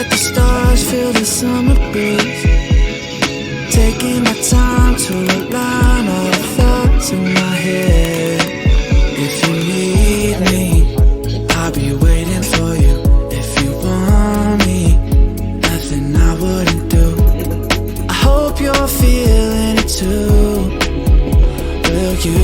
at the stars, feel the summer breeze. Taking my time to align all the thoughts in my head. If you need me, I'll be waiting for you. If you want me, nothing I wouldn't do. I hope you're feeling it too. Will you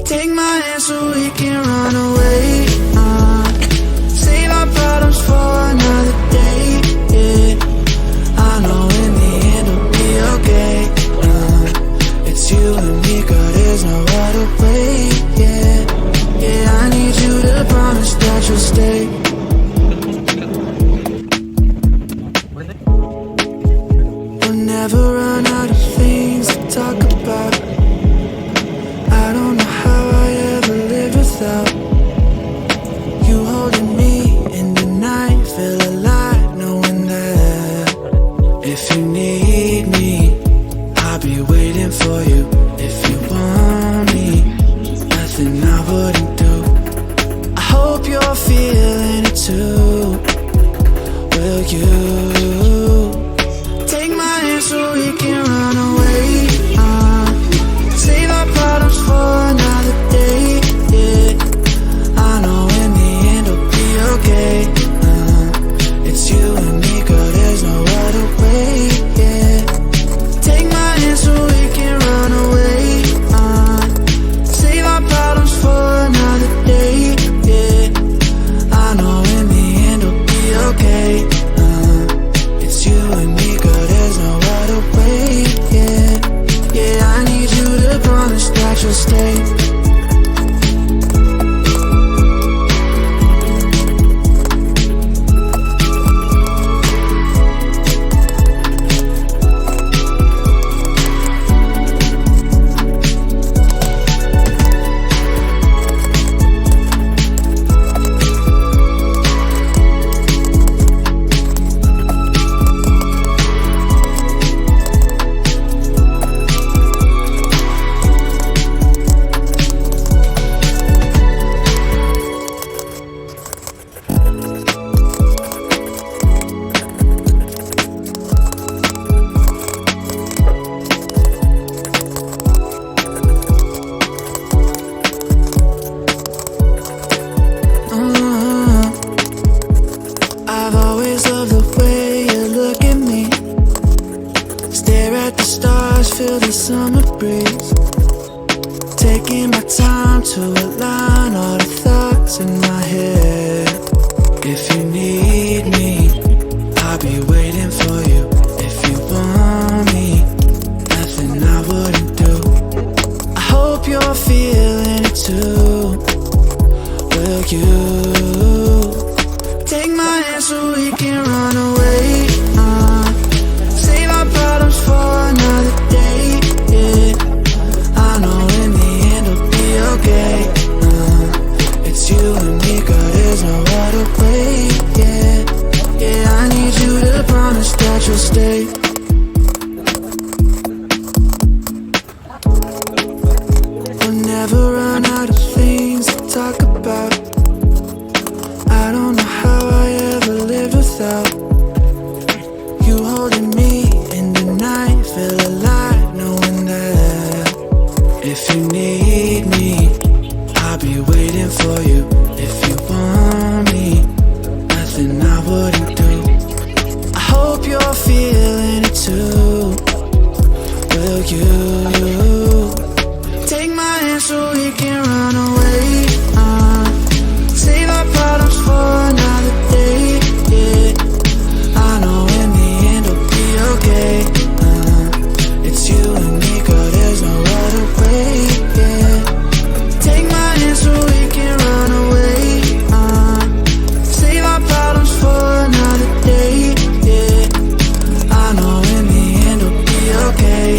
take my hand so we can run away? Save our problems for another day, yeah. I know in the end it'll be okay. It's you and me, girl, there's no other way, yeah. Yeah, I need you to promise that you'll stay. We'll never run out of things to talk about. I don't know how I ever lived without you holding me in the night. Feel alive knowing that if you need me, I'll be waiting for you. If you want me, nothing I wouldn't do. I hope you're feeling it too. Will you take my hand so we can run away? Save our problems for another day, yeah. I know in the end it'll be okay. It's you and me, girl, there's no other way, yeah. Take my hand so we can run away. Save our problems for another day, yeah. I know in the end it'll be okay. It's you and me, girl, there's no other way, yeah. Yeah, I need you to promise that you'll stay. I've always loved the way you look at me. Stare at the stars, feel the summer breeze. Taking my time to align all the thoughts in my head. If you need me, I'll be waiting for you. If you want me, nothing I wouldn't do. I hope you're feeling it too. Will you take my hand so we can run away? Save our problems for another day, yeah. I know in the end it'll be okay. It's you and me, girl, there's no other way, yeah. Yeah, I need you to promise that you'll stay. We'll never run out of things to talk about. I don't know how I ever lived without you holding me in the night. Feel alive knowing that if you need me, I'll be waiting for you. If you want me, nothing I wouldn't do. I hope you're feeling it too. Will you take my hand so we can run away? Save our problems for another day, yeah. I know in the end it'll be okay. It's you and me, girl, there's no other way, yeah. Take my hand so we can run away. Save our problems for another day, yeah. I know in the end it'll be okay.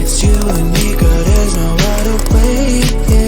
It's you and me, girl, there's no other way, yeah.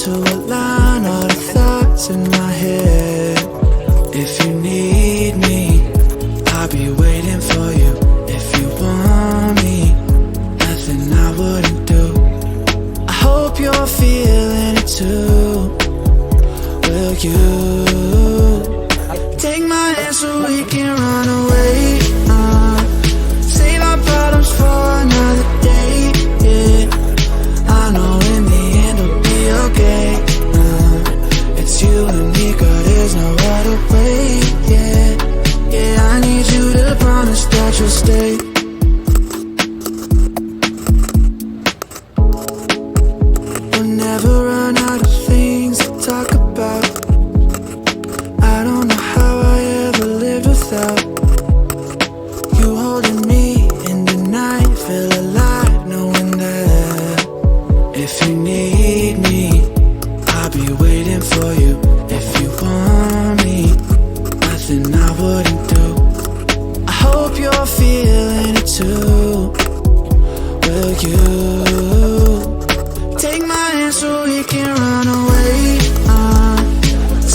to align all the thoughts in my head. If you need me, I'll be waiting for you. If you want me, nothing I wouldn't do. I hope you're feeling it too. Will you take my hand so we can run away? Save our problems for another day, yeah. I know in the end it'll be okay. It's you and me, girl, there's no other way, yeah. Yeah, I need you to promise that you'll stay. We'll never run out of things to talk about. I don't know how I ever lived without you holding me in the night. Feel alive knowing that if you need me, I'll be waiting for you. If you want me, nothing I wouldn't do. I hope you're feeling it too. Will you take my hand so we can run away?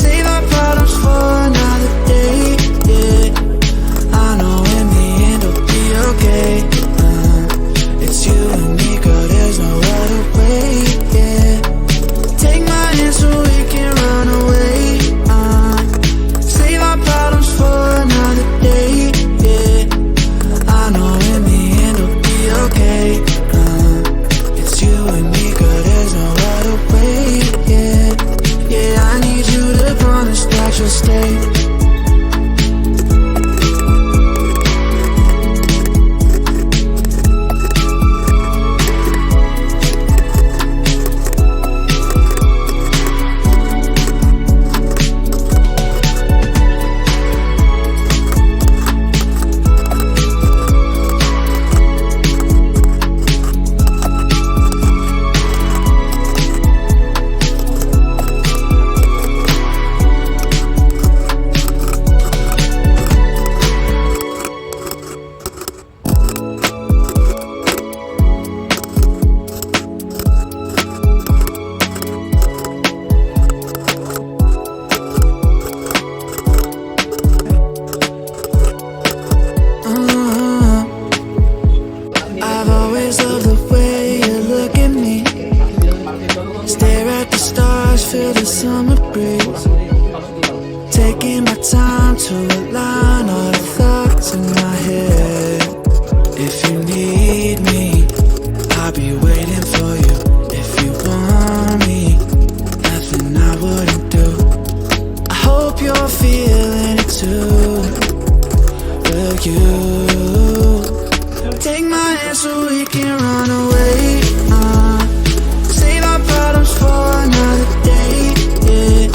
Save our problems for another day, yeah. I know in the end it'll be okay. It's you and me, girl, there's no other way, yeah. Take my hand so we can run away. Save our problems for another day, yeah. I know in the end it'll be okay. It's you and me, girl, there's no other way, yeah. Yeah, I need you to promise that you'll stay. I've always loved the way you look at me. Stare at the stars, feel the summer breeze. Taking my time to align all the thoughts in my head. If you need me, I'll be waiting for you. If you want me, nothing I wouldn't do. I hope you're feeling it too. Will you take my hand so we can run away? Save our problems for another day, yeah.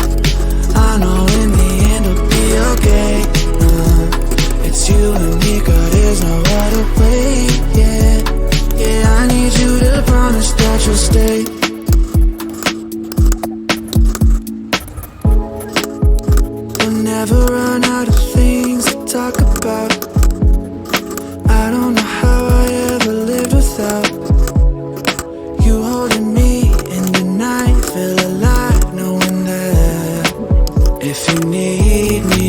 I know in the end it'll be okay. It's you and me, girl, there's no other way, yeah. Yeah, I need you to promise that you'll stay. We'll never run out of things to talk about. I don't know how I ever lived without you holding me in the night. Feel alive knowing that if you need me,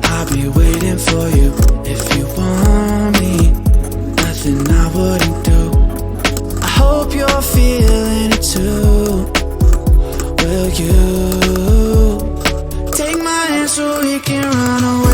I'll be waiting for you. If you want me, nothing I wouldn't do. I hope you're feeling it too. Will you take my hand so we can run away?